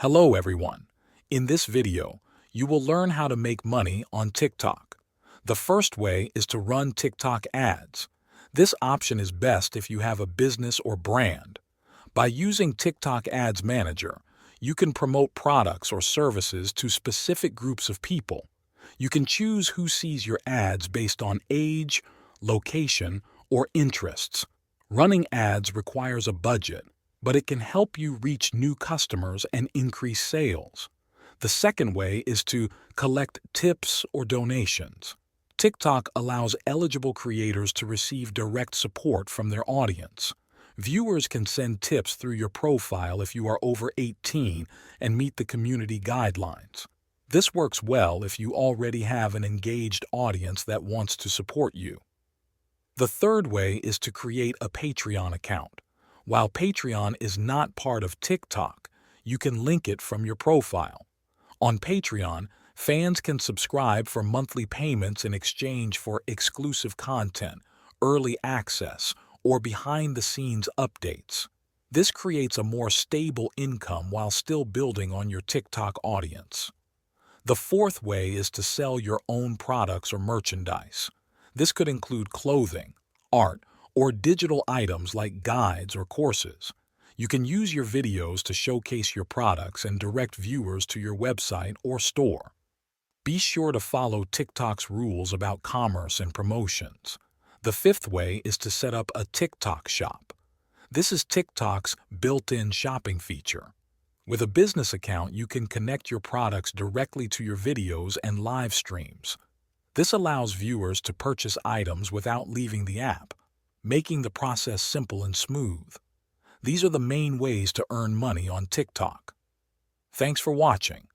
Hello everyone. In this video, you will learn how to make money on TikTok. The first way is to run TikTok ads. This option is best if you have a business or brand. By using TikTok Ads Manager, you can promote products or services to specific groups of people. You can choose who sees your ads based on age, location, or interests. Running ads requires a budget, but it can help you reach new customers and increase sales. The second way is to collect tips or donations. TikTok allows eligible creators to receive direct support from their audience. Viewers can send tips through your profile if you are over 18 and meet the community guidelines. This works well if you already have an engaged audience that wants to support you. The third way is to create a Patreon account. While Patreon is not part of TikTok, you can link it from your profile. On Patreon, fans can subscribe for monthly payments in exchange for exclusive content, early access, or behind-the-scenes updates. This creates a more stable income while still building on your TikTok audience. The fourth way is to sell your own products or merchandise. This could include clothing, art, or digital items like guides or courses. You can use your videos to showcase your products and direct viewers to your website or store. Be sure to follow TikTok's rules about commerce and promotions. The fifth way is to set up a TikTok shop. This is TikTok's built-in shopping feature. With a business account, you can connect your products directly to your videos and live streams. This allows viewers to purchase items without leaving the app, making the process simple and smooth. These are the main ways to earn money on TikTok. Thanks for watching.